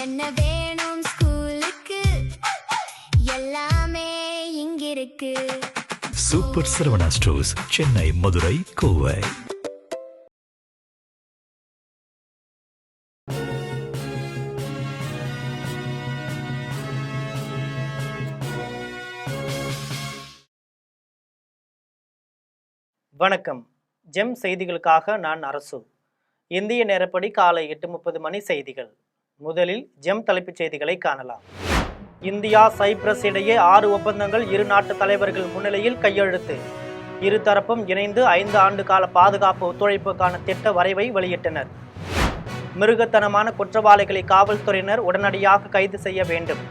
என்ன வேணும் ஸ்கூலுக்கு எல்லாமே இங்கிருக்கு. Super Saravana stores, Chennai, Madurai, Kovai. வணக்கம். ஜெம் செய்திகளுக்காக நான் அரசு. இந்திய நேரப்படி காலை 8:30 மணி செய்திகள். முதலில் ஜெம் தலைப்புச் செய்திகளை காணலாம். இந்தியா சைப்ரஸ் இடையே 6 ஒப்பந்தங்கள் இரு நாட்டு தலைவர்கள் முன்னிலையில் கையெழுத்து. இருதரப்பும் இணைந்து 5 ஆண்டு கால பாதுகாப்பு ஒத்துழைப்புக்கான திட்ட வரைவை வெளியிட்டனர். மிருகத்தனமான குற்றவாளிகளை காவல்துறையினர் உடனடியாக கைது செய்ய வேண்டும்.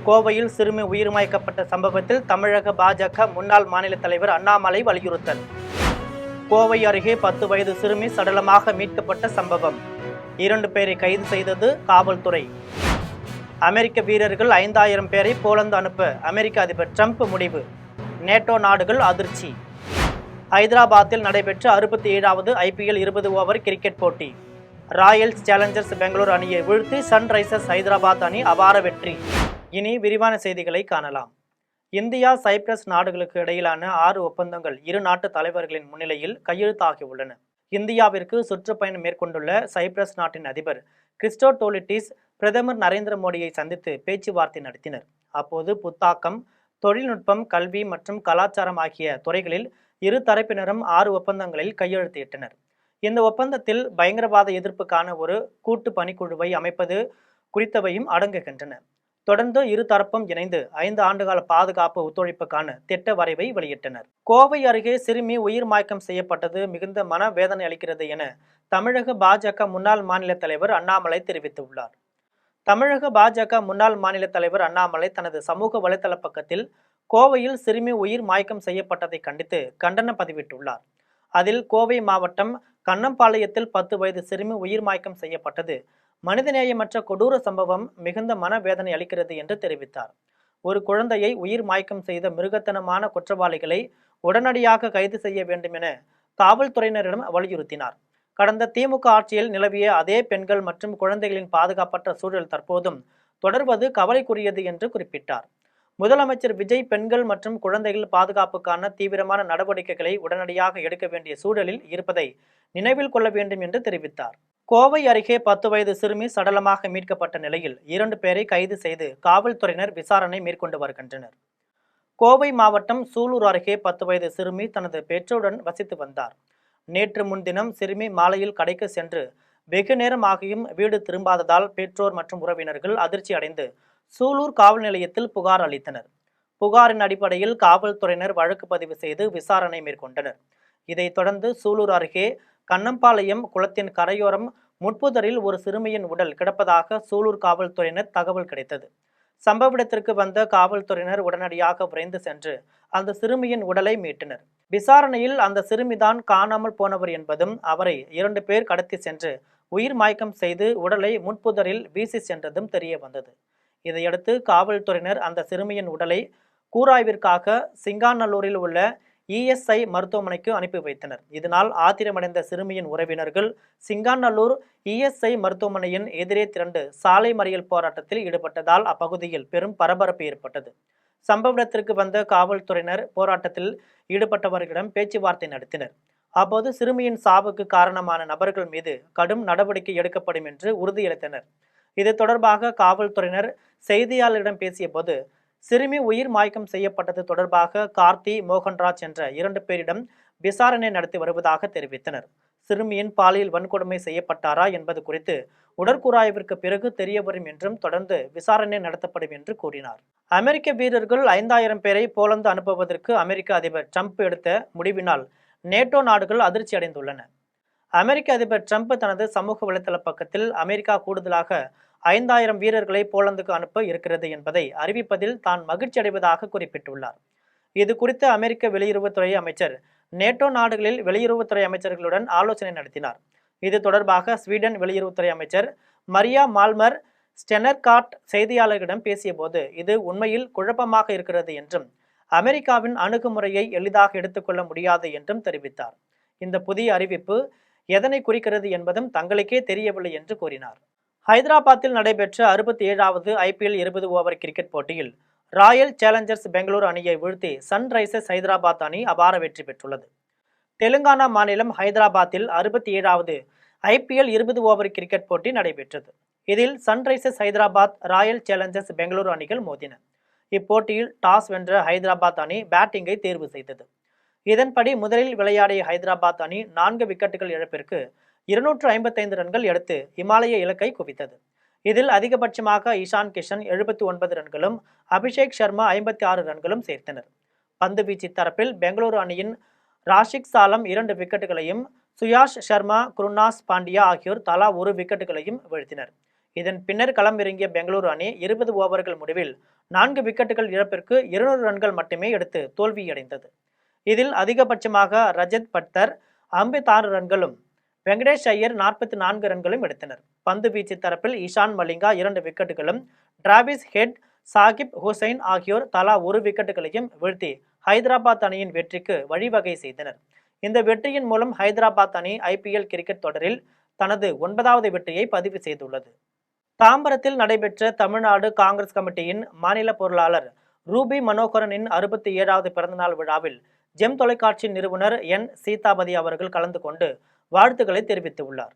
கோவையில் சிறுமி உயிர்மயக்கப்பட்ட சம்பவத்தில் தமிழக பாஜக முன்னாள் மாநில தலைவர் அண்ணாமலை வலியுறுத்தல். கோவை அருகே 10 வயது சிறுமி சடலமாக மீட்கப்பட்ட சம்பவம். 2 பேரை கைது செய்தது காவல்துறை. அமெரிக்க வீரர்கள் 5000 பேரை போலந்து அனுப்ப அமெரிக்க அதிபர் ட்ரம்ப் முடிவு. நேட்டோ நாடுகள் அதிர்ச்சி. ஹைதராபாத்தில் நடைபெற்ற 67வது IPL 20 ஓவர் கிரிக்கெட் போட்டி. ராயல்ஸ் சேலஞ்சர்ஸ் பெங்களூர் அணியை வீழ்த்தி சன்ரைசர்ஸ் ஹைதராபாத் அணி அபார வெற்றி. இனி விரிவான செய்திகளை காணலாம். இந்தியா சைப்ரஸ் நாடுகளுக்கு இடையிலான 6 ஒப்பந்தங்கள் இரு நாட்டு தலைவர்களின் முன்னிலையில் கையெழுத்தாகியுள்ளன. இந்தியாவிற்கு சுற்றுப்பயணம் மேற்கொண்டுள்ள சைப்ரஸ் நாட்டின் அதிபர் கிறிஸ்டோடோலிட்டிஸ் பிரதமர் நரேந்திர மோடியை சந்தித்து பேச்சுவார்த்தை நடத்தினர். அப்போது புத்தாக்கம், தொழில்நுட்பம், கல்வி மற்றும் கலாச்சாரம் ஆகிய துறைகளில் இரு தரப்பினரும் 6 ஒப்பந்தங்களில் கையெழுத்திட்டனர். இந்த ஒப்பந்தத்தில் பயங்கரவாத எதிர்ப்புக்கான ஒரு கூட்டு பணிக்குழுவை அமைப்பது குறித்தவையும் அடங்குகின்றன. தொடர்ந்து இருதரப்பும் இணைந்து 5 ஆண்டுகால பாதுகாப்பு ஒத்துழைப்புக்கான திட்ட வரைவை வெளியிட்டனர். கோவை அருகே சிறுமி உயிர் மாய்க்கம் செய்யப்பட்டது மிகுந்த மனவேதனை அளிக்கிறது என தமிழக பாஜக முன்னாள் மாநில தலைவர் அண்ணாமலை தெரிவித்துள்ளார். தமிழக பாஜக முன்னாள் மாநில தலைவர் அண்ணாமலை தனது சமூக வலைதள பக்கத்தில் கோவையில் சிறுமி உயிர் மாய்க்கம் செய்யப்பட்டதை கண்டித்து கண்டனம் பதிவிட்டுள்ளார். அதில் கோவை மாவட்டம் கண்ணம்பாளையத்தில் 10 வயது சிறுமி உயிர் மாய்க்கம் செய்யப்பட்டது மனிதநேயமற்ற கொடூர சம்பவம் மிகுந்த மனவேதனை அளிக்கிறது என்று தெரிவித்தார். ஒரு குழந்தையை உயிர் மாய்க்கம் செய்த மிருகத்தனமான குற்றவாளிகளை உடனடியாக கைது செய்ய வேண்டும் என காவல்துறையினரிடம் வலியுறுத்தினார். கடந்த திமுக ஆட்சியில் நிலவிய அதே பெண்கள் மற்றும் குழந்தைகளின் பாதுகாப்பற்ற சூழல் தற்போதும் தொடர்வது கவலைக்குரியது என்று குறிப்பிட்டார். முதலமைச்சர் விஜய் பெண்கள் மற்றும் குழந்தைகள் பாதுகாப்புக்கான தீவிரமான நடவடிக்கைகளை உடனடியாக எடுக்க வேண்டிய சூழலில் இருப்பதை நினைவில் கொள்ள வேண்டும் என்று தெரிவித்தார். கோவை அருகே 10 வயது சிறுமி சடலமாக மீட்கப்பட்ட நிலையில் 2 பேரை கைது செய்து காவல்துறையினர் விசாரணை மேற்கொண்டு வருகின்றனர். கோவை மாவட்டம் சூலூர் அருகே 10 வயது சிறுமி தனது பெற்றோருடன் வசித்து வந்தார். நேற்று முன்தினம் சிறுமி மாலையில் கடைக்கு சென்று வெகு நேரம் ஆகியும் வீடு திரும்பாததால் பெற்றோர் மற்றும் உறவினர்கள் அதிர்ச்சி அடைந்து சூலூர் காவல் நிலையத்தில் புகார் அளித்தனர். புகாரின் அடிப்படையில் காவல்துறையினர் வழக்கு பதிவு செய்து விசாரணை மேற்கொண்டனர். இதைத் தொடர்ந்து சூலூர் அருகே கண்ணம்பாளையம் குளத்தின் கரையோரம் முட்புதரில் ஒரு சிறுமியின் உடல் கிடப்பதாக சூலூர் காவல்துறையினர் தகவல் கிடைத்தது. சம்பவ இடத்திற்கு வந்த காவல்துறையினர் உடனடியாக விரைந்து சென்று அந்த சிறுமியின் உடலை மீட்டனர். விசாரணையில் அந்த சிறுமிதான் காணாமல் போனவர் என்பதும் அவரை 2 பேர் கடத்தி சென்று உயிர் மாய்க்கம் செய்து உடலை முட்புதரில் வீசி சென்றதும் தெரிய வந்தது. இதையடுத்து காவல்துறையினர் அந்த சிறுமியின் உடலை கூராய்விற்காக சிங்காநல்லூரில் உள்ள ESI மருத்துவமனைக்கு அனுப்பி வைத்தனர். இதனால் ஆத்திரமடைந்த சிறுமியின் உறவினர்கள் சிங்காநல்லூர் ESI மருத்துவமனையின் எதிரே திரண்டு சாலை மறியல் போராட்டத்தில் ஈடுபட்டதால் அப்பகுதியில் பெரும் பரபரப்பு ஏற்பட்டது. சம்பவ இடத்திற்கு வந்த காவல்துறையினர் போராட்டத்தில் ஈடுபட்டவர்களிடம் பேச்சுவார்த்தை நடத்தினர். அப்போது சிறுமியின் சாவுக்கு காரணமான நபர்கள் மீது கடும் நடவடிக்கை எடுக்கப்படும் என்று உறுதியளித்தனர். இது தொடர்பாக காவல்துறையினர் செய்தியாளர்களிடம் பேசிய போது சிறுமி உயிர் மாய்க்கம் செய்யப்பட்டது தொடர்பாக கார்த்தி, மோகன்ராஜ் என்ற 2 பேரிடம் விசாரணை நடத்தி வருவதாக தெரிவித்தனர். சிறுமியின் பாலியல் வன்கொடுமை செய்யப்பட்டாரா என்பது குறித்து உடற்கூராய்விற்கு பிறகு தெரியவரும் என்றும் தொடர்ந்து விசாரணை நடத்தப்படும் என்று கூறினார். அமெரிக்க வீரர்கள் 5000 பேரை போலந்து அனுப்புவதற்கு அமெரிக்க அதிபர் ட்ரம்ப் எடுத்த முடிவினால் நேட்டோ நாடுகள் அதிர்ச்சி அடைந்துள்ளன. அமெரிக்க அதிபர் ட்ரம்ப் தனது சமூக வலைதள பக்கத்தில் அமெரிக்கா கூடுதலாக 5000 வீரர்களை போலந்துக்கு அனுப்ப இருக்கிறது என்பதை அறிவிப்பதில் தான் மகிழ்ச்சி அடைவதாக குறிப்பிட்டுள்ளார். இது குறித்து அமெரிக்க வெளியுறவுத்துறை அமைச்சர் நேட்டோ நாடுகளில் வெளியுறவுத்துறை அமைச்சர்களுடன் ஆலோசனை நடத்தினார். இது தொடர்பாக ஸ்வீடன் வெளியுறவுத்துறை அமைச்சர் மரியா மால்மர் ஸ்டெனர்காட் செய்தியாளர்களிடம் பேசிய போது இது உண்மையில் குழப்பமாக இருக்கிறது என்றும் அமெரிக்காவின் அணுகுமுறையை எளிதாக எடுத்துக்கொள்ள முடியாது என்றும் தெரிவித்தார். இந்த புதிய அறிவிப்பு எதனை குறிக்கிறது என்பதும் தங்களுக்கே தெரியவில்லை என்று கூறினார். ஹைதராபாத்தில் நடைபெற்ற 67வது IPL 20 ஓவர் கிரிக்கெட் போட்டியில் ராயல் சேலஞ்சர்ஸ் பெங்களூரு அணியை வீழ்த்தி சன்ரைசர்ஸ் ஹைதராபாத் அணி அபார வெற்றி பெற்றுள்ளது. தெலுங்கானா மாநிலம் ஹைதராபாத்தில் 67வது IPL 20 ஓவர் கிரிக்கெட் போட்டி நடைபெற்றது. இதில் Sunrisers Hyderabad, Royal Challengers Bengaluru அணிகள் மோதின. இப்போட்டியில் டாஸ் வென்ற ஹைதராபாத் அணி பேட்டிங்கை தேர்வு செய்தது. இதன்படி முதலில் விளையாடிய ஹைதராபாத் அணி 4 விக்கெட்டுகள் இழப்பிற்கு 255 ரன்கள் எடுத்து இமாலய இலக்கை குவித்தது. இதில் அதிகபட்சமாக இஷான் கிஷன் 79 ரன்களும், அபிஷேக் சர்மா 56 ரன்களும் சேர்த்தனர். பந்துவீச்சு தரப்பில் பெங்களூரு அணியின் ராஷிக் சாலம் 2 விக்கெட்டுகளையும், சுயாஷ் சர்மா, குருநாஸ் பாண்டியா ஆகியோர் தலா 1 விக்கெட்டுகளையும் வீழ்த்தினர். இதன் பின்னர் களமிறங்கிய பெங்களூரு அணி 20 ஓவர்கள் முடிவில் 4 விக்கெட்டுகள் இழப்பிற்கு 200 ரன்கள் மட்டுமே எடுத்து தோல்வியடைந்தது. இதில் அதிகபட்சமாக ரஜத் பட்டர் 56 ரன்களும், வெங்கடேஷ் ஐயர் 44 ரன்களும் எடுத்தனர். பந்து வீச்சு தரப்பில் இஷான் மலிங்கா 2 விக்கெட்டுகளும், டிராவிஸ் ஹெட், சாகிப் ஹுசைன் ஆகியோர் தலா 1 விக்கெட்டுகளையும் வீழ்த்தி ஹைதராபாத் அணியின் வெற்றிக்கு வழிவகை செய்தனர். இந்த வெற்றியின் மூலம் ஹைதராபாத் அணி IPL கிரிக்கெட் தொடரில் தனது 9வது வெற்றியை பதிவு செய்துள்ளது. தாம்பரத்தில் நடைபெற்ற தமிழ்நாடு காங்கிரஸ் கமிட்டியின் மாநில பொருளாளர் ரூபி மனோகரனின் 67வது பிறந்தநாள் விழாவில் ஜெம் தொலைக்காட்சி நிறுவனர் N. சீதாபதி அவர்கள் கலந்து கொண்டு வாழ்த்துக்களை தெரிவித்துள்ளார்.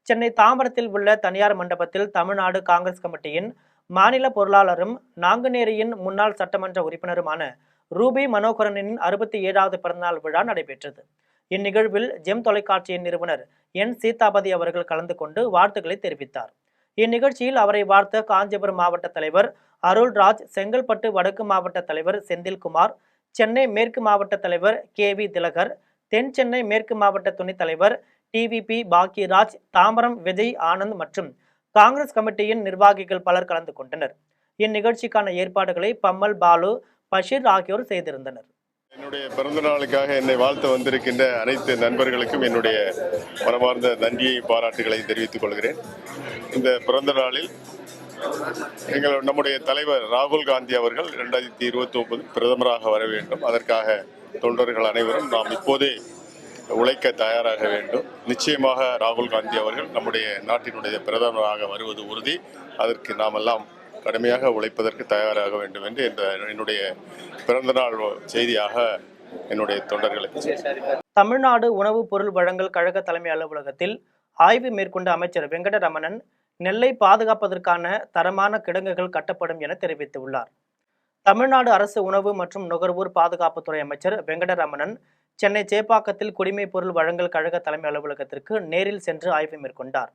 சென்னை தாம்பரத்தில் உள்ள தனியார் மண்டபத்தில் தமிழ்நாடு காங்கிரஸ் கமிட்டியின் மாநில பொருளாளரும் நாங்குநேரியின் முன்னாள் சட்டமன்ற உறுப்பினருமான ரூபி மனோகரனின் 67வது பிறந்தநாள் விழா நடைபெற்றது. இந்நிகழ்வில் ஜெம் தொலைக்காட்சியின் நிறுவனர் N. சீதாபதி அவர்கள் கலந்து கொண்டு வாழ்த்துக்களை தெரிவித்தார். இந்நிகழ்ச்சியில் அவரை வாழ்த்த காஞ்சிபுரம் மாவட்ட தலைவர் அருள்ராஜ், செங்கல்பட்டு வடக்கு மாவட்ட தலைவர் செந்தில்குமார், சென்னை மேற்கு மாவட்ட தலைவர் KV திலகர், தென் சென்னை மேற்கு மாவட்ட துணைத் தலைவர் TVP பாக்கியராஜ், தாம்பரம் விஜய் ஆனந்த் மற்றும் காங்கிரஸ் கமிட்டியின் நிர்வாகிகள் பலர் கலந்து கொண்டனர். இந்நிகழ்ச்சிக்கான ஏற்பாடுகளை பம்மல் பாலு, பஷீர் ஆகியோர் செய்திருந்தனர். என்னுடைய பிறந்த நாளுக்காக என்னை வாழ்த்து வந்திருக்கின்ற அனைத்து நண்பர்களுக்கும் என்னுடைய மனமார்ந்த நன்றியை, பாராட்டுகளை தெரிவித்துக் கொள்கிறேன். இந்த பிறந்த நாளில் நம்முடைய தலைவர் ராகுல் காந்தி அவர்கள் 2029 பிரதமராக வர வேண்டும். அதற்காக தொண்டர்கள் அனைவரும் நாம் இப்போதே உழைக்க தயாராக வேண்டும். நிச்சயமாக ராகுல் காந்தி அவர்கள் நம்முடைய நாட்டினுடைய பிரதமராக வருவது உறுதி. அதற்கு நாம் எல்லாம் கடுமையாக உழைப்பதற்கு தயாராக வேண்டும் என்று என்னுடைய பிறந்தநாள் செய்தியாக என்னுடைய தொண்டர்களுக்கு. தமிழ்நாடு உணவு பொருள் வழங்கல் கழக தலைமை அலுவலகத்தில் ஆய்வு மேற்கொண்ட அமைச்சர் வெங்கடரமணன் நெல்லை பாதுகாப்பதற்கான தரமான கிடங்குகள் கட்டப்படும் என தெரிவித்துள்ளார். தமிழ்நாடு அரசு உணவு மற்றும் நுகர்வோர் பாதுகாப்புத்துறை அமைச்சர் வெங்கடரமணன் சென்னை சேப்பாக்கத்தில் குடிமைப் பொருள் வழங்கல் கழக தலைமை அலுவலகத்திற்கு நேரில் சென்று ஆய்வு மேற்கொண்டார்.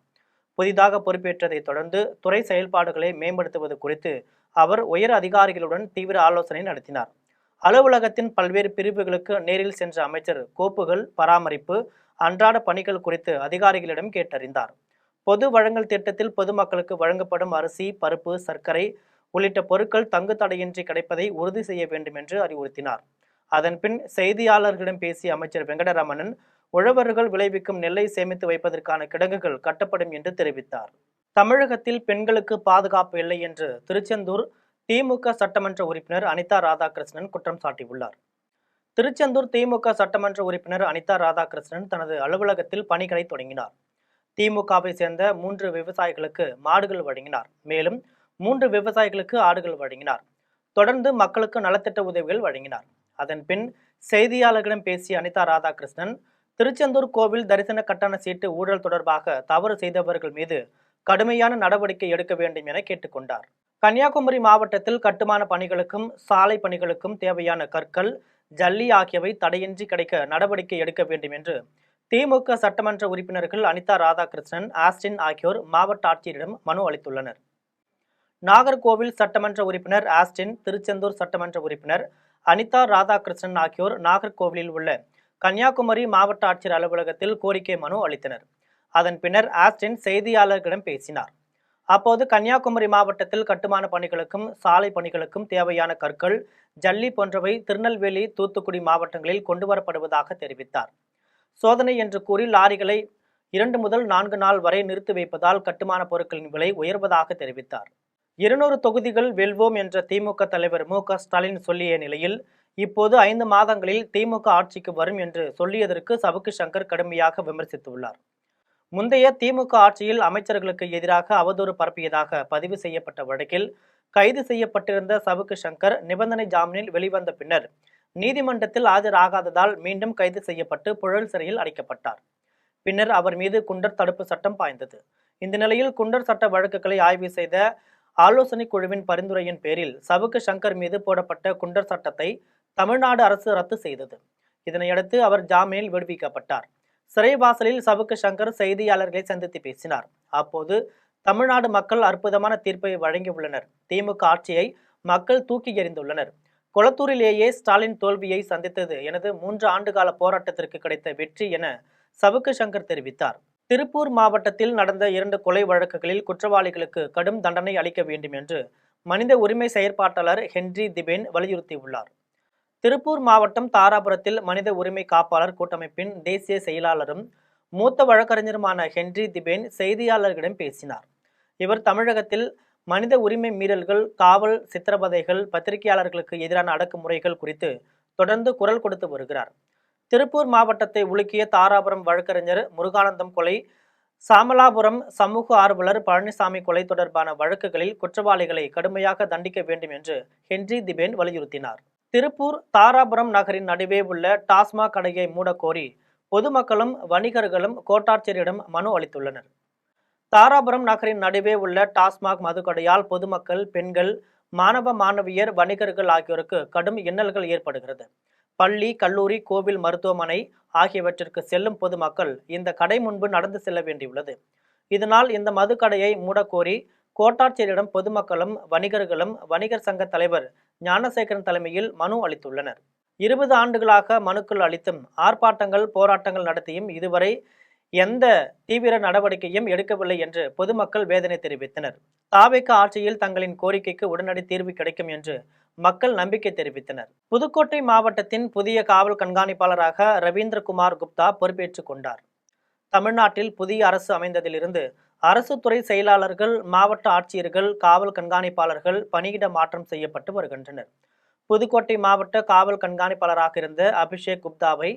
புதிதாக பொறுப்பேற்றதை தொடர்ந்து துறை செயல்பாடுகளை மேம்படுத்துவது குறித்து அவர் உயர் அதிகாரிகளுடன் தீவிர ஆலோசனை நடத்தினார். அலுவலகத்தின் பல்வேறு பிரிவுகளுக்கு நேரில் சென்ற அமைச்சர் கோப்புகள், பராமரிப்பு, அன்றாட பணிகள் குறித்து அதிகாரிகளிடம் கேட்டறிந்தார். பொது வழங்கல் திட்டத்தில் பொதுமக்களுக்கு வழங்கப்படும் அரிசி, பருப்பு, சர்க்கரை உள்ளிட்ட பொருட்கள் தங்கு தடையின்றி கிடைப்பதை உறுதி செய்ய வேண்டும் என்று அறிவுறுத்தினார். அதன்பின் செய்தியாளர்களிடம் பேசிய அமைச்சர் வெங்கடரமணன் உழவர்கள் விளைவிக்கும் நெல்லை சேமித்து வைப்பதற்கான கிடங்குகள் கட்டப்படும் என்று தெரிவித்தார். தமிழகத்தில் பெண்களுக்கு பாதுகாப்பு இல்லை என்று திருச்செந்தூர் திமுக சட்டமன்ற உறுப்பினர் அனிதா ராதாகிருஷ்ணன் குற்றம் சாட்டியுள்ளார். திருச்செந்தூர் திமுக சட்டமன்ற உறுப்பினர் அனிதா ராதாகிருஷ்ணன் தனது அலுவலகத்தில் பணிகளை தொடங்கினார். திமுகவை சேர்ந்த 3 விவசாயிகளுக்கு மாடுகள் வழங்கினார். மேலும் 3 விவசாயிகளுக்கு ஆடுகள் வழங்கினார். தொடர்ந்து மக்களுக்கு நலத்திட்ட உதவிகள் வழங்கினார். அதன் பின் செய்தியாளர்களிடம் பேசிய அனிதா ராதாகிருஷ்ணன், திருச்செந்தூர் கோவில் தரிசன கட்டண சீட்டு ஊழல் தொடர்பாக தவறு செய்தவர்கள் மீது கடுமையான நடவடிக்கை எடுக்க வேண்டும் என கேட்டுக்கொண்டார். கன்னியாகுமரி மாவட்டத்தில் கட்டுமான பணிகளுக்கும் சாலை பணிகளுக்கும் தேவையான கற்கள், ஜல்லி ஆகியவை தடையின்றி கிடைக்க நடவடிக்கை எடுக்க வேண்டும் என்று திமுக சட்டமன்ற உறுப்பினர்கள் அனிதா ராதாகிருஷ்ணன், ஆஸ்டின் ஆகியோர் மாவட்ட ஆட்சியரிடம் மனு அளித்துள்ளனர். நாகர்கோவில் சட்டமன்ற உறுப்பினர் ஆஸ்டின், திருச்செந்தூர் சட்டமன்ற உறுப்பினர் அனிதா ராதாகிருஷ்ணன் ஆகியோர் நாகர்கோவிலில் உள்ள கன்னியாகுமரி மாவட்ட ஆட்சியர் அலுவலகத்தில் கோரிக்கை மனு அளித்தனர். அதன் பின்னர் ஆஸ்டின் செய்தியாளர்களிடம் பேசினார். அப்போது கன்னியாகுமரி மாவட்டத்தில் கட்டுமான பணிகளுக்கும் சாலை பணிகளுக்கும் தேவையான கற்கள், ஜல்லி போன்றவை திருநெல்வேலி, தூத்துக்குடி மாவட்டங்களில் கொண்டுவரப்படுவதாக தெரிவித்தார். சோதனை என்று கூறி லாரிகளை 2 முதல் 4 நாள் வரை நிறுத்தி வைப்பதால் கட்டுமான பொருட்களின் விலை உயர்வதாக தெரிவித்தார். 200 தொகுதிகள் வெல்வோம் என்ற திமுக தலைவர் மு.க. ஸ்டாலின் சொல்லிய நிலையில் இப்போது 5 மாதங்களில் திமுக ஆட்சிக்கு வரும் என்று சொல்லியதற்கு சவுக்கு சங்கர் கடுமையாக விமர்சித்துள்ளார். முந்தைய திமுக ஆட்சியில் அமைச்சர்களுக்கு எதிராக அவதூறு பரப்பியதாக பதிவு செய்யப்பட்ட வழக்கில் கைது செய்யப்பட்டிருந்த சவுக்கு சங்கர் நிபந்தனை ஜாமீனில் வெளிவந்த பின்னர் நீதிமன்றத்தில் ஆஜராகாததால் மீண்டும் கைது செய்யப்பட்டு புழல் சிறையில் அடைக்கப்பட்டார். பின்னர் அவர் மீது குண்டர் தடுப்பு சட்டம் பாய்ந்தது. இந்த நிலையில் குண்டர் சட்ட வழக்குகளை ஆய்வு செய்த ஆலோசனை குழுவின் பரிந்துரையின் பேரில் சவுக்கு சங்கர் மீது போடப்பட்ட குண்டர் சட்டத்தை தமிழ்நாடு அரசு ரத்து செய்தது. இதனையடுத்து அவர் ஜாமீனில் விடுவிக்கப்பட்டார். சிறைவாசலில் சவுக்கு சங்கர் செய்தியாளர்களை சந்தித்து பேசினார். அப்போது தமிழ்நாடு மக்கள் அற்புதமான தீர்ப்பை வழங்கியுள்ளனர். திமுக ஆட்சியை மக்கள் தூக்கி எறிந்துள்ளனர். கொளத்தூரிலேயே ஸ்டாலின் தோல்வியை சந்தித்தது எனது 3 ஆண்டுகால போராட்டத்திற்கு கிடைத்த வெற்றி என சவுக்கு சங்கர் தெரிவித்தார். திருப்பூர் மாவட்டத்தில் நடந்த 2 கொலை வழக்குகளில் குற்றவாளிகளுக்கு கடும் தண்டனை அளிக்க வேண்டும் என்று மனித உரிமை செயற்பாட்டாளர் ஹென்றி திபேன் வலியுறுத்தியுள்ளார். திருப்பூர் மாவட்டம் தாராபுரத்தில் மனித உரிமை காப்பாளர் கூட்டமைப்பின் தேசிய செயலாளரும் மூத்த வழக்கறிஞருமான ஹென்றி திபேன் செய்தியாளர்களிடம் பேசினார். இவர் தமிழகத்தில் மனித உரிமை மீறல்கள், காவல் சித்திரவதைகள், பத்திரிகையாளர்களுக்கு எதிரான அடக்குமுறைகள் குறித்து தொடர்ந்து குரல் கொடுத்து வருகிறார். திருப்பூர் மாவட்டத்தை உலுக்கிய தாராபுரம் வழக்கறிஞர் முருகானந்தம் கொலை, சாமலாபுரம் சமூக ஆர்வலர் பழனிசாமி கொலை தொடர்பான வழக்குகளில் குற்றவாளிகளை கடுமையாக தண்டிக்க வேண்டும் என்று ஹென்றி திபேன் வலியுறுத்தினார். திருப்பூர் தாராபுரம் நகரின் நடுவே உள்ள டாஸ்மாக் கடையை மூடக்கோரி பொதுமக்களும் வணிகர்களும் கோட்டாட்சியரிடம் மனு அளித்துள்ளனர். தாராபுரம் நகரின் நடுவே உள்ள டாஸ்மாக் மதுக்கடையால் பொதுமக்கள், பெண்கள், மாணவ மாணவியர், வணிகர்கள் ஆகியோருக்கு கடும் இன்னல்கள் ஏற்படுகிறது. பள்ளி, கல்லூரி, கோவில், மருத்துவமனை ஆகியவற்றிற்கு செல்லும் பொதுமக்கள் இந்த கடை முன்பு நடந்து செல்ல வேண்டியுள்ளது. இதனால் இந்த மதுக்கடையை மூடக்கோரி கோட்டாட்சியரிடம் பொதுமக்களும் வணிகர்களும் வணிகர் சங்க தலைவர் ஞானசேகரன் தலைமையில் மனு அளித்துள்ளனர். 20 ஆண்டுகளாக மனுக்கள் அளித்தும் ஆர்ப்பாட்டங்கள், போராட்டங்கள் நடத்தியும் இதுவரை எந்த தீவிர நடவடிக்கையும் எடுக்கவில்லை என்று பொதுமக்கள் வேதனை தெரிவித்தனர். தாவேக ஆட்சியில் தங்களின் கோரிக்கைக்கு உடனடி தீர்வு கிடைக்கும் என்று மக்கள் நம்பிக்கை தெரிவித்தனர். புதுக்கோட்டை மாவட்டத்தின் புதிய காவல் கண்காணிப்பாளராக ரவீந்திரகுமார் குப்தா பொறுப்பேற்றுக் கொண்டார். தமிழ்நாட்டில் புதிய அரசு அமைந்ததிலிருந்து அரசு துறை செயலாளர்கள், மாவட்ட ஆட்சியர்கள், காவல் கண்காணிப்பாளர்கள் பணியிட மாற்றம் செய்யப்பட்டு வருகின்றனர். புதுக்கோட்டை மாவட்ட காவல் கண்காணிப்பாளராக இருந்த அபிஷேக் குப்தாவை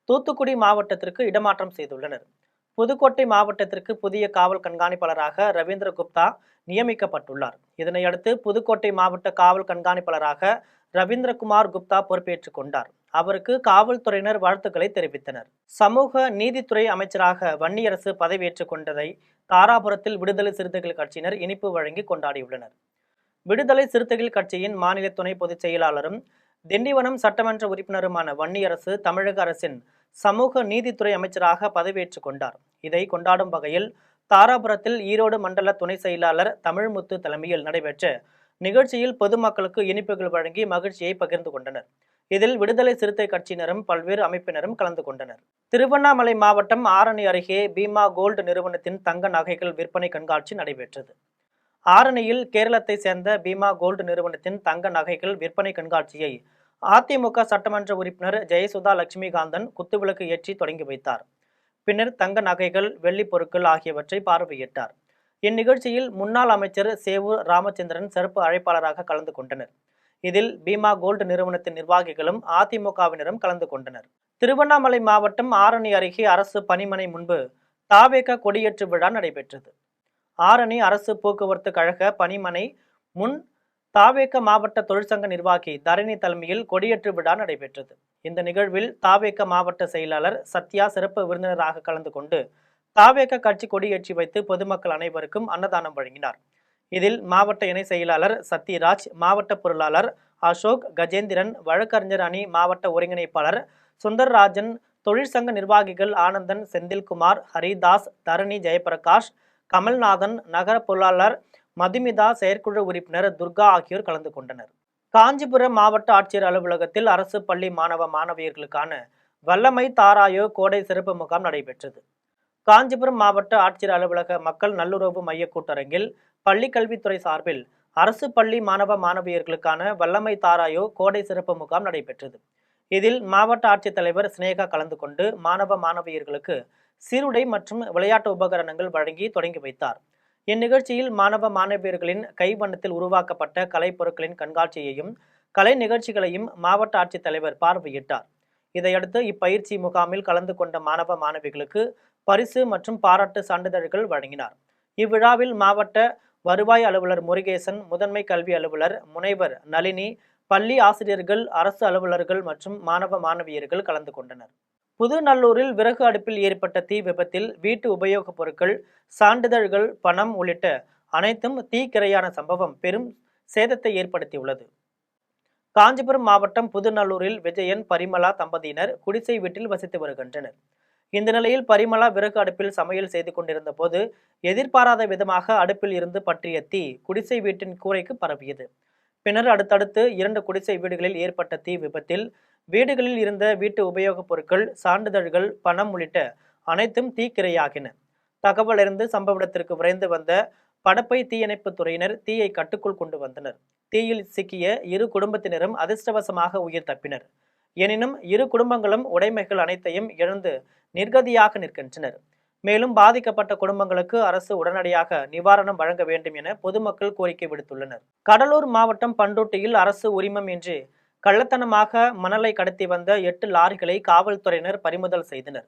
தூத்துக்குடி மாவட்டத்திற்கு இடமாற்றம் செய்துள்ளனர். புதுக்கோட்டை மாவட்டத்திற்கு புதிய காவல் கண்காணிப்பாளராக ரவீந்திர குப்தா நியமிக்கப்பட்டுள்ளார். இதனையடுத்து புதுக்கோட்டை மாவட்ட காவல் கண்காணிப்பாளராக ரவீந்திரகுமார் குப்தா பொறுப்பேற்றுக் கொண்டார். அவருக்கு காவல்துறையினர் வாழ்த்துக்களை தெரிவித்தனர். சமூக நீதித்துறை அமைச்சராக வன்னியரசு பதவியேற்றுக் கொண்டதை தாராபுரத்தில் விடுதலை சிறுத்தைகள் கட்சியினர் இனிப்பு வழங்கி கொண்டாடியுள்ளனர். விடுதலை சிறுத்தைகள் கட்சியின் மாநில துணை பொதுச் செயலாளரும் திண்டிவனம் சட்டமன்ற உறுப்பினருமான வன்னியரசு தமிழக அரசின் சமூக நீதித்துறை அமைச்சராக பதவியேற்றுக் கொண்டார். இதை கொண்டாடும் வகையில் தாராபுரத்தில் ஈரோடு மண்டல துணை செயலாளர் தமிழ்முத்து தலைமையில் நடைபெற்ற நிகழ்ச்சியில் பொதுமக்களுக்கு இனிப்புகள் வழங்கி மகிழ்ச்சியை பகிர்ந்து கொண்டனர். இதில் விடுதலை சிறுத்தை கட்சியினரும் பல்வேறு அமைப்பினரும் கலந்து கொண்டனர். திருவண்ணாமலை மாவட்டம் ஆரணி அருகே பீமா கோல்டு நிறுவனத்தின் தங்க நகைகள் விற்பனை கண்காட்சி நடைபெற்றது. ஆரணியில் கேரளத்தை சேர்ந்த பீமா கோல்டு நிறுவனத்தின் தங்க நகைகள் விற்பனை கண்காட்சியை அதிமுக சட்டமன்ற உறுப்பினர் ஜெயசுதா லட்சுமிகாந்தன் குத்துவிளக்கு ஏற்றி தொடங்கி வைத்தார். பின்னர் தங்க நகைகள், வெள்ளி பொருட்கள் ஆகியவற்றை பார்வையிட்டார். இந்நிகழ்ச்சியில் முன்னாள் அமைச்சர் சேவூர் ராமச்சந்திரன் சிறப்பு அழைப்பாளராக கலந்து கொண்டனர். இதில் பீமா கோல்டு நிறுவனத்தின் நிர்வாகிகளும் அதிமுகவினரும் கலந்து கொண்டனர். திருவண்ணாமலை மாவட்டம் ஆரணி அருகே அரசு பணிமனை முன்பு தாவேக கொடியேற்று விழா நடைபெற்றது. ஆரணி அரசு போக்குவரத்து கழக பணிமனை முன் தாவேக மாவட்ட தொழிற்சங்க நிர்வாகி தரணி தலைமையில் கொடியேற்று விழா நடைபெற்றது. இந்த நிகழ்வில் தாவேக மாவட்ட செயலாளர் சத்யா சிறப்பு விருந்தினராக கலந்து கொண்டு தாவேக கட்சி கொடியேற்றி வைத்து பொதுமக்கள் அனைவருக்கும் அன்னதானம் வழங்கினார். இதில் மாவட்ட இணை செயலாளர் சத்யராஜ், மாவட்ட பொருளாளர் அசோக், கஜேந்திரன், வழக்கறிஞர் அணி மாவட்ட ஒருங்கிணைப்பாளர் சுந்தர்ராஜன், தொழிற்சங்க நிர்வாகிகள் ஆனந்தன், செந்தில்குமார், ஹரிதாஸ், தரணி ஜெயபிரகாஷ், கமல்நாதன், நகர பொருளாளர் மதுமிதா, செயற்குழு உறுப்பினர் துர்கா ஆகியோர் கலந்து கொண்டனர். காஞ்சிபுரம் மாவட்ட ஆட்சியர் அலுவலகத்தில் அரசு பள்ளி மாணவ மாணவியர்களுக்கான வல்லமை தாராயோ கோடை சிறப்பு முகாம் நடைபெற்றது. காஞ்சிபுரம் மாவட்ட ஆட்சியர் அலுவலக மக்கள் நல்லுறவு மைய கூட்டரங்கில் பள்ளிக்கல்வித்துறை சார்பில் அரசு பள்ளி மாணவ மாணவியர்களுக்கான வல்லமை தாராயோ கோடை சிறப்பு முகாம் நடைபெற்றது. இதில் மாவட்ட ஆட்சித்தலைவர் சினேகா கலந்து கொண்டு மாணவ மாணவியர்களுக்கு சீருடை மற்றும் விளையாட்டு உபகரணங்கள் வழங்கி தொடங்கி வைத்தார். இந்நிகழ்ச்சியில் மாணவ மாணவியர்களின் கைவண்ணத்தில் உருவாக்கப்பட்ட கலைப்பொருட்களின் கண்காட்சியையும் கலை நிகழ்ச்சிகளையும் மாவட்ட ஆட்சித்தலைவர் பார்வையிட்டார். இதையடுத்து இப்பயிற்சி முகாமில் கலந்து கொண்ட மாணவ மாணவிகளுக்கு பரிசு மற்றும் பாராட்டு சான்றிதழ்கள் வழங்கினார். இவ்விழாவில் மாவட்ட வருவாய் அலுவலர் முருகேசன், முதன்மை கல்வி அலுவலர் முனைவர் நளினி, பள்ளி ஆசிரியர்கள், அரசு அலுவலர்கள் மற்றும் மாணவ மாணவியர்கள் கலந்து கொண்டனர். புதுநல்லூரில் விறகு அடுப்பில் ஏற்பட்ட தீ விபத்தில் வீட்டு உபயோகப் பொருட்கள், சான்றிதழ்கள், பணம் உள்ளிட்ட அனைத்தும் தீக்கிரையான சம்பவம் பெரும் சேதத்தை ஏற்படுத்தியுள்ளது. காஞ்சிபுரம் மாவட்டம் புதுநல்லூரில் விஜயன், பரிமளா தம்பதியினர் குடிசை வீட்டில் வசித்து வருகின்றனர். இந்த நிலையில் பரிமளா விறகு அடுப்பில் சமையல் செய்து கொண்டிருந்த போது எதிர்பாராத விதமாக அடுப்பில் இருந்து பற்றிய தீ குடிசை வீட்டின் கூரைக்கு பரவியது. பின்னர் அடுத்தடுத்து 2 குடிசை வீடுகளில் ஏற்பட்ட தீ விபத்தில் வீடுகளில் இருந்த வீட்டு உபயோகப் பொருட்கள், சான்றிதழ்கள், பணம் உள்ளிட்ட அனைத்தும் தீக்கிரையாகின. தகவல் அறிந்து சம்பவ இடத்திற்கு விரைந்து வந்த படப்பை தீயணைப்பு துறையினர் தீயை கட்டுக்குள் கொண்டு வந்தனர். தீயில் சிக்கிய 2 குடும்பத்தினரும் அதிர்ஷ்டவசமாக உயிர் தப்பினர். எனினும் 2 குடும்பங்களும் உடைமைகள் அனைத்தையும் இழந்து நிர்கதியாக நிற்கின்றனர். மேலும் பாதிக்கப்பட்ட குடும்பங்களுக்கு அரசு உடனடியாக நிவாரணம் வழங்க வேண்டும் என பொதுமக்கள் கோரிக்கை விடுத்துள்ளனர். கடலூர் மாவட்டம் பண்ருட்டியில் அரசு உரிமம் இன்றி கள்ளத்தனமாக மணலை கடத்தி வந்த 8 லாரிகளை காவல்துறையினர் பறிமுதல் செய்தனர்.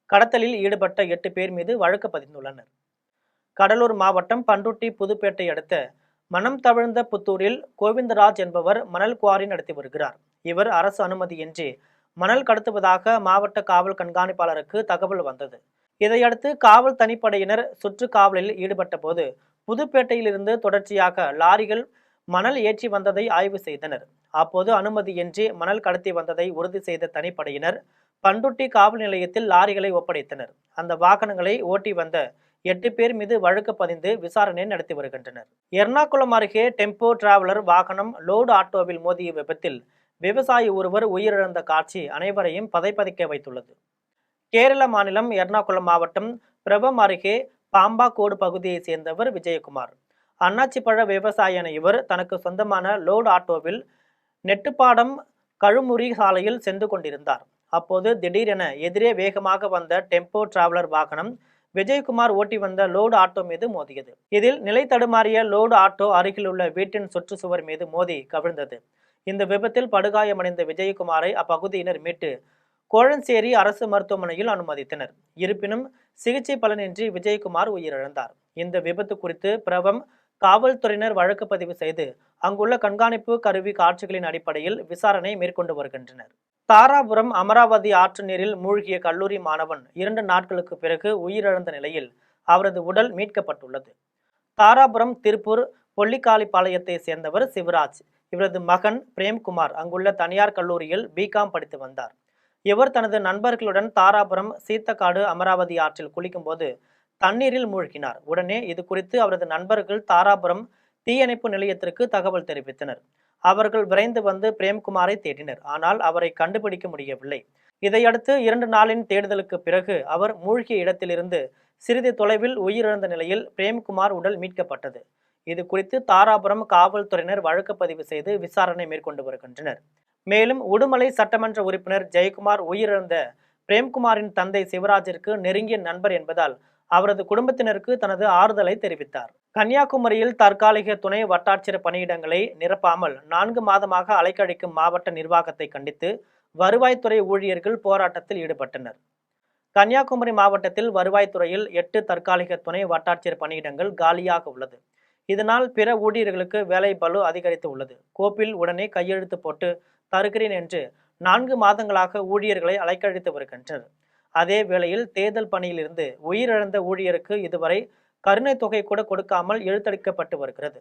கடத்தலில் ஈடுபட்ட 8 பேர் மீது வழக்கு பதிந்துள்ளனர். கடலூர் மாவட்டம் பண்ருட்டி புதுப்பேட்டை அடுத்த மனம் தவிழ்ந்த புத்தூரில் கோவிந்தராஜ் என்பவர் மணல் குவாரி நடத்தி வருகிறார். இவர் அரசு அனுமதியின்றி மணல் கடத்துவதாக மாவட்ட காவல் கண்காணிப்பாளருக்கு தகவல் வந்தது. இதையடுத்து காவல் தனிப்படையினர் சுற்று காவலில் ஈடுபட்ட போது புதுப்பேட்டையிலிருந்து தொடர்ச்சியாக லாரிகள் மணல் ஏற்றி வந்ததை ஆய்வு செய்தனர். அப்போது அனுமதியின்றி மணல் கடத்தி வந்ததை உறுதி செய்த தனிப்படையினர் பண்ருட்டி காவல் நிலையத்தில் லாரிகளை ஒப்படைத்தனர். அந்த வாகனங்களை ஓட்டி வந்த 8 பேர் மீது வழக்கு பதிந்து விசாரணை நடத்தி வருகின்றனர். எர்ணாகுளம் அருகே டெம்போ டிராவலர் வாகனம் லோடு ஆட்டோவில் மோதிய விபத்தில் விவசாயி ஒருவர் உயிரிழந்த காட்சி அனைவரையும் பதைபதைக்க வைத்துள்ளது. கேரள மாநிலம் எர்ணாகுளம் மாவட்டம் பிரபம் அருகே பாம்பாக்கோடு பகுதியை சேர்ந்தவர் விஜயகுமார். அன்னாச்சிப்பழ விவசாயியான இவர் தனக்கு சொந்தமான லோடு ஆட்டோவில் நெட்டுப்பாடம் கழுமுறி சாலையில் சென்று கொண்டிருந்தார். அப்போது திடீரென எதிரே வேகமாக வந்த டெம்போ டிராவலர் வாகனம் விஜயகுமார் ஓட்டி வந்த லோடு ஆட்டோ மீது மோதியது. இதில் நிலை தடுமாறிய லோடு ஆட்டோ அருகிலுள்ள வீட்டின் சுற்றுச்சுவர் மீது மோதி கவிழ்ந்தது. இந்த விபத்தில் படுகாயமடைந்த விஜயகுமாரை அப்பகுதியினர் மீட்டு கோழஞ்சேரி அரசு மருத்துவமனையில் அனுமதித்தனர். இருப்பினும் சிகிச்சை பலனின்றி விஜயகுமார் உயிரிழந்தார். இந்த விபத்து குறித்து பிரபம் காவல்துறையினர் வழக்கு பதிவு செய்து அங்குள்ள கண்காணிப்பு கருவி காட்சிகளின் அடிப்படையில் விசாரணை மேற்கொண்டு வருகின்றனர். தாராபுரம் அமராவதி ஆற்று நீரில் மூழ்கிய கல்லூரி மாணவன் 2 நாட்களுக்கு பிறகு உயிரிழந்த நிலையில் அவரது உடல் மீட்கப்பட்டுள்ளது. தாராபுரம் திருப்பூர் பொல்லிக்காளிப்பாளையத்தை சேர்ந்தவர் சிவராஜ். இவரது மகன் பிரேம்குமார் அங்குள்ள தனியார் கல்லூரியில் பிகாம் படித்து வந்தார். இவர் தனது நண்பர்களுடன் தாராபுரம் சீத்தக்காடு அமராவதி ஆற்றில் குளிக்கும் போது தண்ணீரில் மூழ்கினார். உடனே இது குறித்து அவரது நண்பர்கள் தாராபுரம் தீயணைப்பு நிலையத்திற்கு தகவல் தெரிவித்தனர். அவர்கள் விரைந்து வந்து பிரேம்குமாரை தேடினர். ஆனால் அவரை கண்டுபிடிக்க முடியவில்லை. இதையடுத்து 2 நாளின் தேடுதலுக்கு பிறகு அவர் மூழ்கிய இடத்திலிருந்து சிறிது தொலைவில் உயிரிழந்த நிலையில் பிரேம்குமார் உடல் மீட்கப்பட்டது. இது குறித்து தாராபுரம் காவல்துறையினர் வழக்கு பதிவு செய்து விசாரணை மேற்கொண்டு வருகின்றனர். மேலும் உடுமலை சட்டமன்ற உறுப்பினர் ஜெயக்குமார் உயிரிழந்த பிரேம்குமாரின் தந்தை சிவராஜிற்கு நெருங்கிய நண்பர் என்பதால் அவரது குடும்பத்தினருக்கு தனது ஆறுதலை தெரிவித்தார். கன்னியாகுமரியில் தற்காலிக துணை வட்டாட்சியர் பணியிடங்களை நிரப்பாமல் 4 மாதமாக அலைக்கழிக்கும் மாவட்ட நிர்வாகத்தை கண்டித்து வருவாய்த்துறை ஊழியர்கள் போராட்டத்தில் ஈடுபட்டனர். கன்னியாகுமரி மாவட்டத்தில் வருவாய்த்துறையில் 8 தற்காலிக துணை வட்டாட்சியர் பணியிடங்கள் காலியாக உள்ளது. இதனால் பிற ஊழியர்களுக்கு வேலை பளு அதிகரித்து உள்ளது. கோப்பில் உடனே கையெழுத்து போட்டு தருகிறேன் என்று 4 மாதங்களாக ஊழியர்களை அலைக்கழித்து வருகின்றனர். அதே வேளையில் தேர்தல் பணியிலிருந்து உயிரிழந்த ஊழியருக்கு இதுவரை கருணை தொகை கூட கொடுக்காமல் இழுத்தடிக்கப்பட்டு வருகிறது.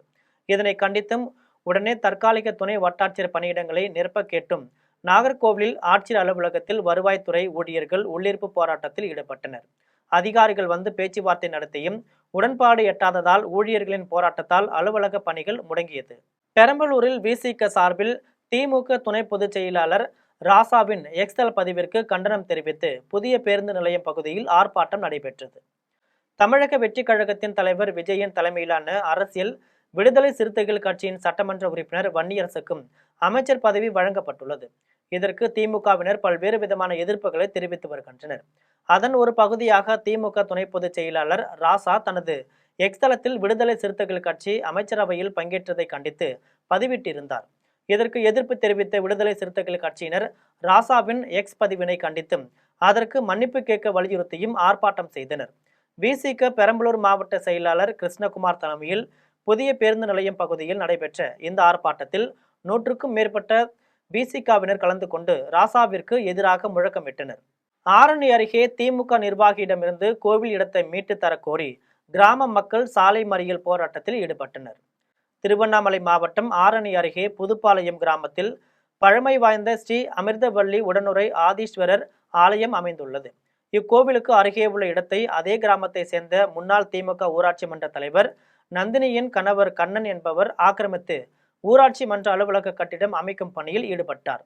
இதனை கண்டித்தும் உடனே தற்காலிக துணை வட்டாட்சியர் பணியிடங்களை நிரப்ப கேட்டும் நாகர்கோவிலில் ஆட்சியர் அலுவலகத்தில் வருவாய்த்துறை ஊழியர்கள் உள்ளிருப்பு போராட்டத்தில் ஈடுபட்டனர். அதிகாரிகள் வந்து பேச்சுவார்த்தை நடத்தியும் உடன்பாடு எட்டாததால் ஊழியர்களின் போராட்டத்தால் அலுவலக பணிகள் முடங்கியது. பெரம்பலூரில் விசிக சார்பில் திமுக துணை பொதுச் செயலாளர் ராசாவின் எக்ஸ்எல் பதிவிற்கு கண்டனம் தெரிவித்து புதிய பேருந்து நிலையம் பகுதியில் ஆர்ப்பாட்டம் நடைபெற்றது. தமிழக வெற்றி கழகத்தின் தலைவர் விஜயன் தலைமையிலான அரசியல் விடுதலை சிறுத்தைகள் கட்சியின் சட்டமன்ற உறுப்பினர் வன்னியரசுக்கும் அமைச்சர் பதவி வழங்கப்பட்டுள்ளது. இதற்கு திமுகவினர் பல்வேறு விதமான எதிர்ப்புகளை தெரிவித்து வருகின்றனர். அதன் ஒரு பகுதியாக திமுக துணை பொதுச் செயலாளர் ராசா தனது எக்ஸ்தலத்தில் விடுதலை சிறுத்தைகள் கட்சி அமைச்சரவையில் பங்கேற்றதை கண்டித்து பதிவிட்டிருந்தார். இதற்கு எதிர்ப்பு தெரிவித்த விடுதலை சிறுத்தைகள் கட்சியினர் ராசாவின் எக்ஸ் பதிவினை கண்டித்தும் அதற்கு மன்னிப்பு கேட்க வலியுறுத்தியும் ஆர்ப்பாட்டம் செய்தனர். விசிக பெரம்பலூர் மாவட்ட செயலாளர் கிருஷ்ணகுமார் தலைமையில் புதிய பேருந்து நிலையம் பகுதியில் நடைபெற்ற இந்த ஆர்ப்பாட்டத்தில் 100க்கும் மேற்பட்ட விசிகவினர் கலந்து கொண்டு ராசாவிற்கு எதிராக முழக்கமிட்டனர். ஆரணி அருகே திமுக நிர்வாகியிடமிருந்து கோவில் இடத்தை மீட்டு தரக்கோரி கிராம மக்கள் சாலை மறியல் போராட்டத்தில் ஈடுபட்டனர். திருவண்ணாமலை மாவட்டம் ஆரணி அருகே புதுப்பாளையம் கிராமத்தில் பழமை வாய்ந்த ஸ்ரீ அமிர்தவள்ளி உடனுரை ஆதீஸ்வரர் ஆலயம் அமைந்துள்ளது. இக்கோவிலுக்கு அருகே உள்ள இடத்தை அதே கிராமத்தை சேர்ந்த முன்னாள் திமுக ஊராட்சி மன்ற தலைவர் நந்தினியின் கணவர் கண்ணன் என்பவர் ஆக்கிரமித்து ஊராட்சி மன்ற அலுவலக கட்டிடம் அமைக்கும் பணியில் ஈடுபட்டார்.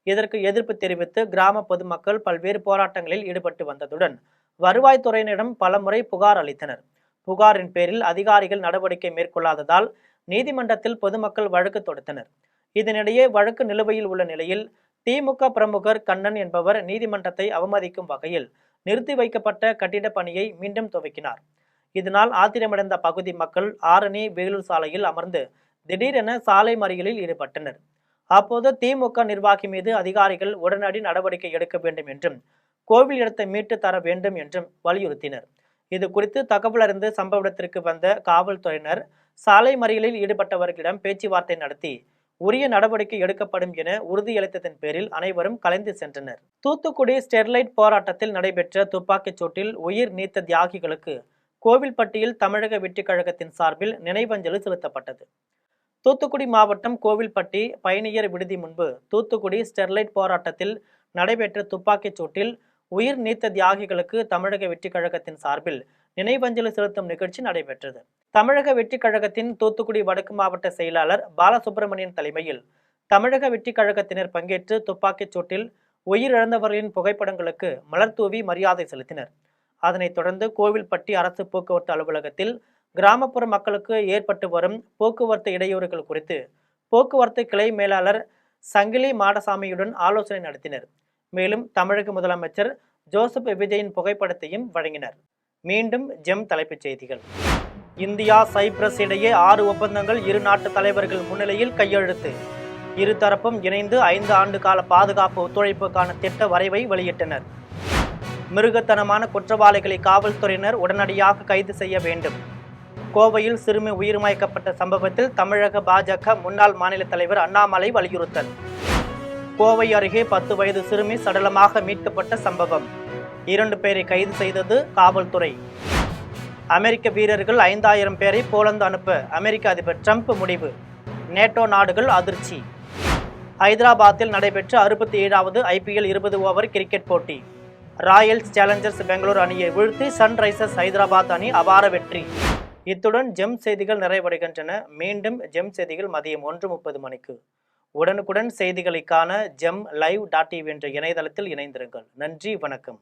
இதற்கு எதிர்ப்பு தெரிவித்து கிராம பொதுமக்கள் பல்வேறு போராட்டங்களில் ஈடுபட்டு வந்ததுடன் வருவாய்த்துறையினரிடம் பலமுறை புகார் அளித்தனர். புகாரின் பேரில் அதிகாரிகள் நடவடிக்கை மேற்கொள்ளாததால் நீதிமன்றத்தில் பொதுமக்கள் வழக்கு தொடுத்தனர். இதனிடையே வழக்கு நிலுவையில் உள்ள நிலையில் திமுக பிரமுகர் கண்ணன் என்பவர் நீதிமன்றத்தை அவமதிக்கும் வகையில் நிறுத்தி வைக்கப்பட்ட கட்டிட பணியை மீண்டும் துவக்கினார். இதனால் ஆத்திரமடைந்த பகுதி மக்கள் ஆரணி வேலூர் சாலையில் அமர்ந்து திடீரென சாலை மறியலில் ஈடுபட்டனர். அப்போது திமுக நிர்வாகி மீது அதிகாரிகள் உடனடி நடவடிக்கை எடுக்க வேண்டும் என்றும் கோவில் இடத்தை மீட்டு தர வேண்டும் என்றும் வலியுறுத்தினர். இது குறித்து தகவல் அறிந்து சம்பவ இடத்திற்கு வந்த காவல்துறையினர் சாலை மறியலில் ஈடுபட்டவர்களிடம் பேச்சுவார்த்தை நடத்தி உரிய நடவடிக்கை எடுக்கப்படும் என உறுதியளித்ததன் பேரில் அனைவரும் கலைந்து சென்றனர். தூத்துக்குடி ஸ்டெர்லைட் போராட்டத்தில் நடைபெற்ற துப்பாக்கிச் சூட்டில் உயிர் நீத்த தியாகிகளுக்கு கோவில்பட்டியில் தமிழக வெற்றிக் கழகத்தின் சார்பில் நினைவஞ்சலி செலுத்தப்பட்டது. தூத்துக்குடி மாவட்டம் கோவில்பட்டி பயணியர் விடுதி முன்பு தூத்துக்குடி ஸ்டெர்லைட் போராட்டத்தில் நடைபெற்ற துப்பாக்கிச் சூட்டில் உயிர் நீத்த தியாகிகளுக்கு தமிழக வெற்றிக் கழகத்தின் சார்பில் நினைவஞ்சலி செலுத்தும் நிகழ்ச்சி நடைபெற்றது. தமிழக வெற்றிக் கழகத்தின் தூத்துக்குடி வடக்கு மாவட்ட செயலாளர் பாலசுப்ரமணியன் தலைமையில் தமிழக வெற்றிக் கழகத்தினர் பங்கேற்று துப்பாக்கிச் சூட்டில் உயிரிழந்தவர்களின் புகைப்படங்களுக்கு மலர் தூவி மரியாதை செலுத்தினர். அதனைத் தொடர்ந்து கோவில்பட்டி அரசு போக்குவரத்து அலுவலகத்தில் கிராமப்புற மக்களுக்கு ஏற்பட்டு வரும் போக்குவரத்து இடையூறுகள் குறித்து போக்குவரத்து கிளை மேலாளர் சங்கிலி மாடசாமியுடன் ஆலோசனை நடத்தினர். மேலும் தமிழக முதலமைச்சர் ஜோசப் விஜயின் புகைப்படத்தையும் வழங்கினர். மீண்டும் ஜெம் தலைப்புச் செய்திகள். இந்தியா சைப்ரஸ் இடையே 6 ஒப்பந்தங்கள் இரு நாட்டு தலைவர்கள் முன்னிலையில் கையெழுத்து. இருதரப்பும் இணைந்து 5 ஆண்டு கால பாதுகாப்பு ஒத்துழைப்புக்கான திட்ட வரைவை வெளியிட்டனர். மிருகத்தனமான குற்றவாளிகளை காவல்துறையினர் உடனடியாக கைது செய்ய வேண்டும். கோவையில் சிறுமி உயிர்மயக்கப்பட்ட சம்பவத்தில் தமிழக பாஜக முன்னாள் மாநில தலைவர் அண்ணாமலை வலியுறுத்தல். கோவை அருகே 10 வயது சிறுமி சடலமாக மீட்கப்பட்ட சம்பவம். 2 பேரை கைது செய்தது காவல்துறை. அமெரிக்க வீரர்கள் 5000 பேரை போலந்து அனுப்ப அமெரிக்க அதிபர் ட்ரம்ப் முடிவு. நேட்டோ நாடுகள் அதிர்ச்சி. ஹைதராபாத்தில் நடைபெற்ற 67வது IPL 20 ஓவர் கிரிக்கெட் போட்டி. ராயல்ஸ் சேலஞ்சர்ஸ் பெங்களூர் அணியை வீழ்த்தி சன்ரைசர்ஸ் ஹைதராபாத் அணி அபார வெற்றி. இத்துடன் ஜெம் செய்திகள் நிறைவடைகின்றன. மீண்டும் ஜெம் செய்திகள் மதியம் 1:30 மணிக்கு. உடனுக்குடன் செய்திகளை காண gemlive.tv என்ற இணையதளத்தில் இணைந்திருங்கள். நன்றி, வணக்கம்.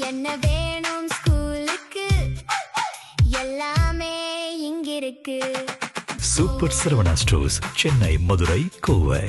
என்ன வேணும் ஸ்கூலுக்கு, எல்லாமே இங்கிருக்கு. Super Saravana stores, Chennai, Madurai, Kovai.